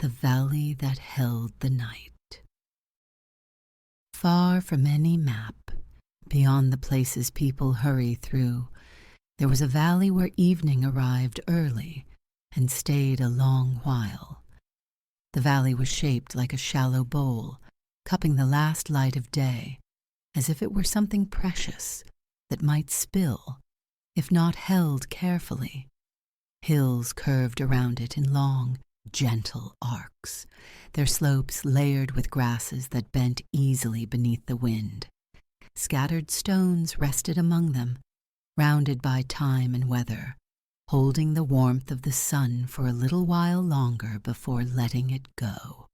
The valley that held the night. Far from any map, beyond the places people hurry through, there was a valley where evening arrived early and stayed a long while. The valley was shaped like a shallow bowl, cupping the last light of day, as if it were something precious that might spill, if not held carefully. Hills curved around it in long, gentle arcs, their slopes layered with grasses that bent easily beneath the wind. Scattered stones rested among them, rounded by time and weather, holding the warmth of the sun for a little while longer before letting it go.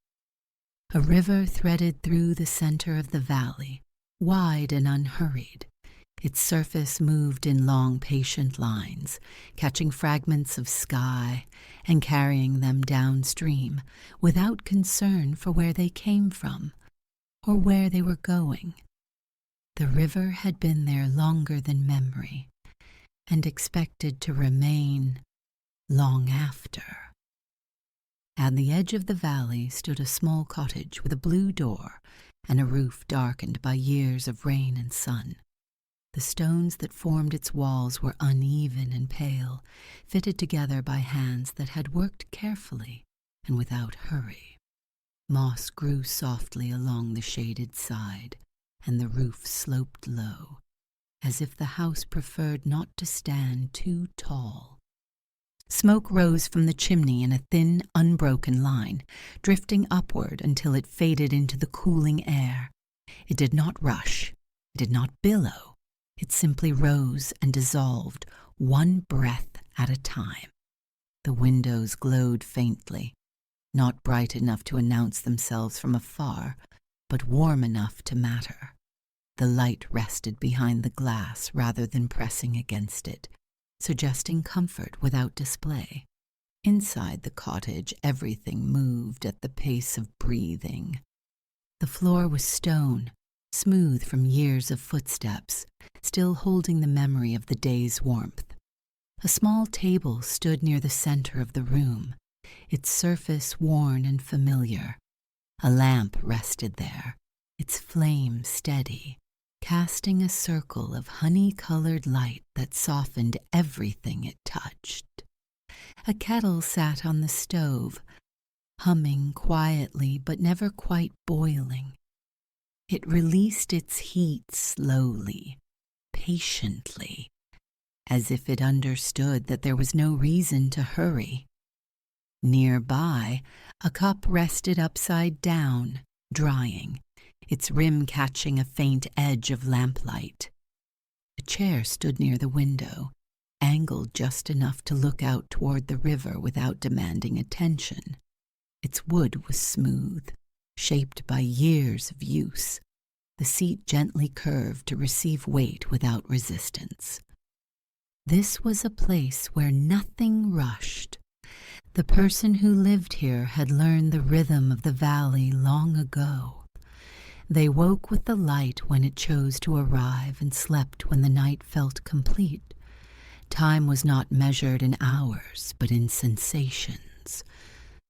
A river threaded through the center of the valley, wide and unhurried. Its surface moved in long, patient lines, catching fragments of sky and carrying them downstream without concern for where they came from or where they were going. The river had been there longer than memory and expected to remain long after. At the edge of the valley stood a small cottage with a blue door and a roof darkened by years of rain and sun. The stones that formed its walls were uneven and pale, fitted together by hands that had worked carefully and without hurry. Moss grew softly along the shaded side, and the roof sloped low, as if the house preferred not to stand too tall. Smoke rose from the chimney in a thin, unbroken line, drifting upward until it faded into the cooling air. It did not rush, it did not billow. It simply rose and dissolved, one breath at a time. The windows glowed faintly, not bright enough to announce themselves from afar, but warm enough to matter. The light rested behind the glass rather than pressing against it, suggesting comfort without display. Inside the cottage, everything moved at the pace of breathing. The floor was stone, smooth from years of footsteps, still holding the memory of the day's warmth. A small table stood near the center of the room, its surface worn and familiar. A lamp rested there, its flame steady, casting a circle of honey-colored light that softened everything it touched. A kettle sat on the stove, humming quietly but never quite boiling. It released its heat slowly, patiently, as if it understood that there was no reason to hurry. Nearby, a cup rested upside down, drying, its rim catching a faint edge of lamplight. A chair stood near the window, angled just enough to look out toward the river without demanding attention. Its wood was smooth, shaped by years of use. The seat gently curved to receive weight without resistance. This was a place where nothing rushed. The person who lived here had learned the rhythm of the valley long ago. They woke with the light when it chose to arrive and slept when the night felt complete. Time was not measured in hours, but in sensations.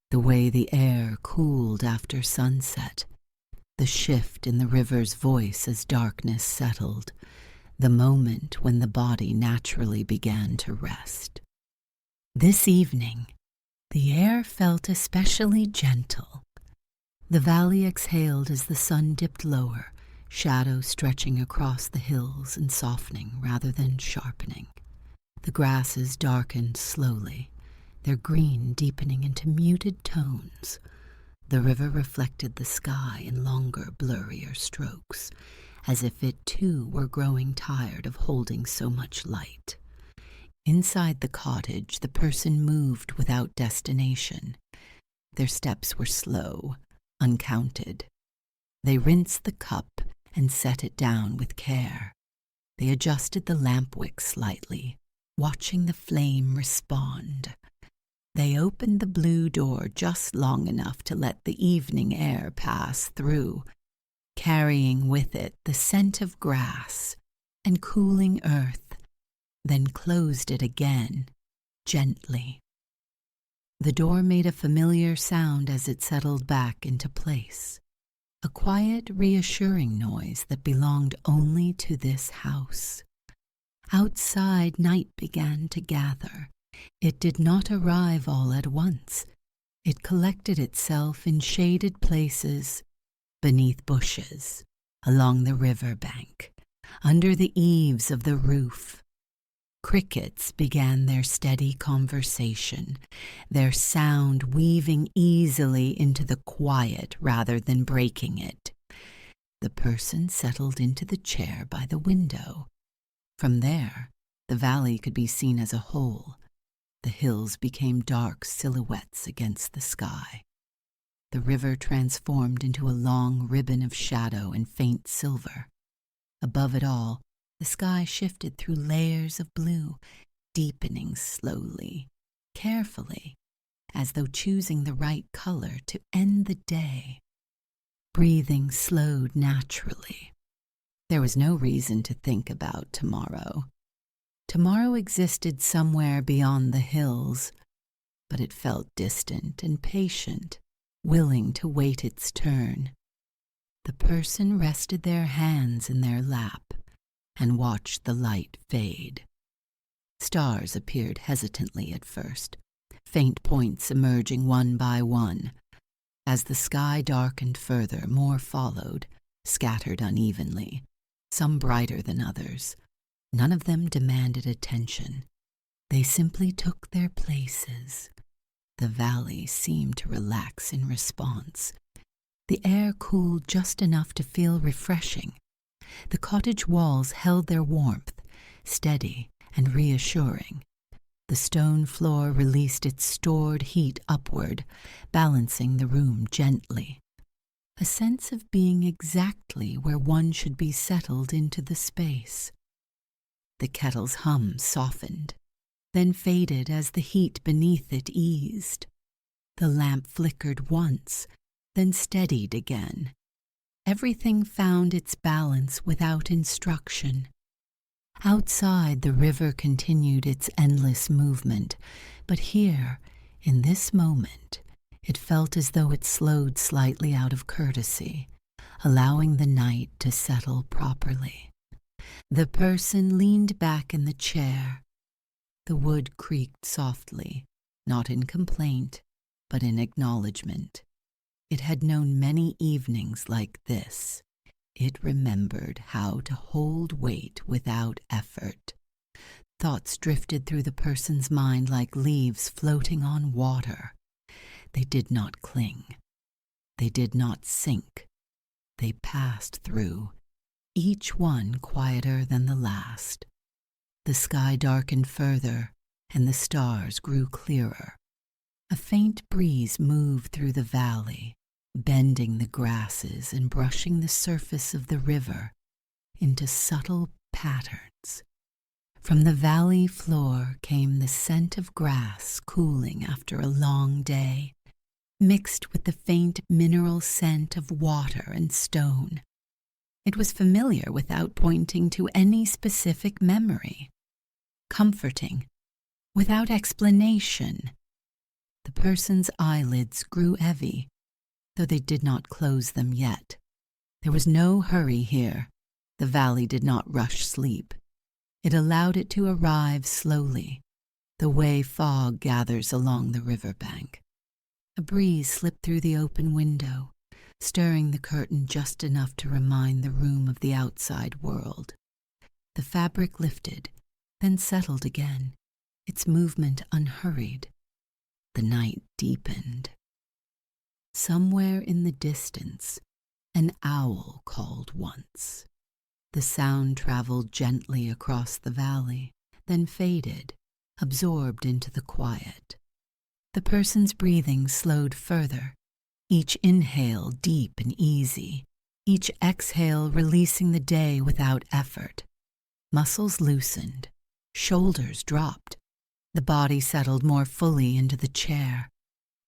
The way the air cooled after sunset, the shift in the river's voice as darkness settled, the moment when the body naturally began to rest. This evening, the air felt especially gentle. The valley exhaled as the sun dipped lower, shadows stretching across the hills and softening rather than sharpening. The grasses darkened slowly, their green deepening into muted tones. The river reflected the sky in longer, blurrier strokes, as if it too were growing tired of holding so much light. Inside the cottage, the person moved without destination. Their steps were slow, uncounted. They rinsed the cup and set it down with care. They adjusted the lamp wick slightly, watching the flame respond. They opened the blue door just long enough to let the evening air pass through, carrying with it the scent of grass and cooling earth, then closed it again, gently. The door made a familiar sound as it settled back into place, a quiet, reassuring noise that belonged only to this house. Outside, night began to gather. It did not arrive all at once. It collected itself in shaded places, beneath bushes, along the river bank, under the eaves of the roof. Crickets began their steady conversation, their sound weaving easily into the quiet rather than breaking it. The person settled into the chair by the window. From there, the valley could be seen as a whole. The hills became dark silhouettes against the sky. The river transformed into a long ribbon of shadow and faint silver. Above it all, the sky shifted through layers of blue, deepening slowly, carefully, as though choosing the right color to end the day. Breathing slowed naturally. There was no reason to think about tomorrow. Tomorrow existed somewhere beyond the hills, but it felt distant and patient, willing to wait its turn. The person rested their hands in their lap and watched the light fade. Stars appeared hesitantly at first, faint points emerging one by one. As the sky darkened further, more followed, scattered unevenly, some brighter than others. None of them demanded attention. They simply took their places. The valley seemed to relax in response. The air cooled just enough to feel refreshing. The cottage walls held their warmth, steady and reassuring. The stone floor released its stored heat upward, balancing the room gently. A sense of being exactly where one should be settled into the space. The kettle's hum softened, then faded as the heat beneath it eased. The lamp flickered once, then steadied again. Everything found its balance without instruction. Outside, the river continued its endless movement, but here, in this moment, it felt as though it slowed slightly out of courtesy, allowing the night to settle properly. The person leaned back in the chair. The wood creaked softly, not in complaint, but in acknowledgement. It had known many evenings like this. It remembered how to hold weight without effort. Thoughts drifted through the person's mind like leaves floating on water. They did not cling. They did not sink. They passed through, each one quieter than the last. The sky darkened further, and the stars grew clearer. A faint breeze moved through the valley, bending the grasses and brushing the surface of the river into subtle patterns. From the valley floor came the scent of grass cooling after a long day, mixed with the faint mineral scent of water and stone. It was familiar without pointing to any specific memory. Comforting, without explanation. The person's eyelids grew heavy, though they did not close them yet. There was no hurry here. The valley did not rush sleep. It allowed it to arrive slowly, the way fog gathers along the riverbank. A breeze slipped through the open window, stirring the curtain just enough to remind the room of the outside world. The fabric lifted, then settled again, its movement unhurried. The night deepened. Somewhere in the distance, an owl called once. The sound traveled gently across the valley, then faded, absorbed into the quiet. The person's breathing slowed further, each inhale deep and easy, each exhale releasing the day without effort. Muscles loosened, shoulders dropped. The body settled more fully into the chair.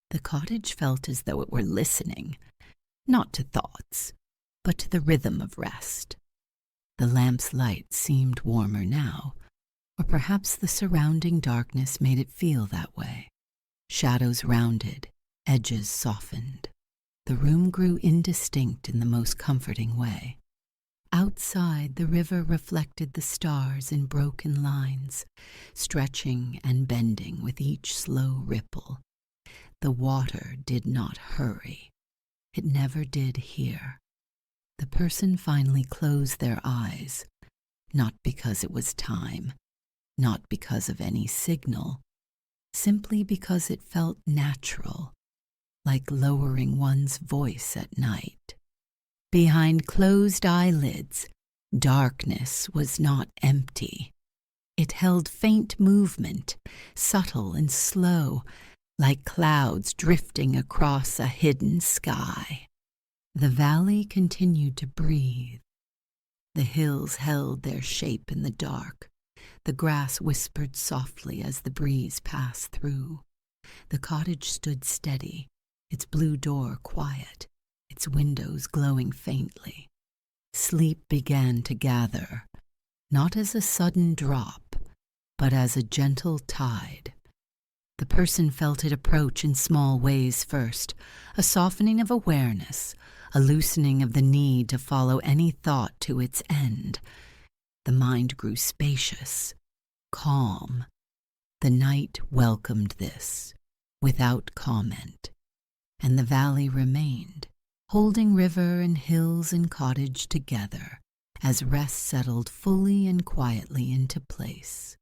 The cottage felt as though it were listening, not to thoughts, but to the rhythm of rest. The lamp's light seemed warmer now, or perhaps the surrounding darkness made it feel that way. Shadows rounded, edges softened. The room grew indistinct in the most comforting way. Outside, the river reflected the stars in broken lines, stretching and bending with each slow ripple. The water did not hurry. It never did here. The person finally closed their eyes, not because it was time, not because of any signal, simply because it felt natural, like lowering one's voice at night. Behind closed eyelids, darkness was not empty. It held faint movement, subtle and slow, like clouds drifting across a hidden sky. The valley continued to breathe. The hills held their shape in the dark. The grass whispered softly as the breeze passed through. The cottage stood steady, its blue door quiet, its windows glowing faintly. Sleep began to gather, not as a sudden drop, but as a gentle tide. The person felt it approach in small ways first, a softening of awareness, a loosening of the need to follow any thought to its end. The mind grew spacious, calm. The night welcomed this, without comment, and the valley remained, holding river and hills and cottage together as rest settled fully and quietly into place.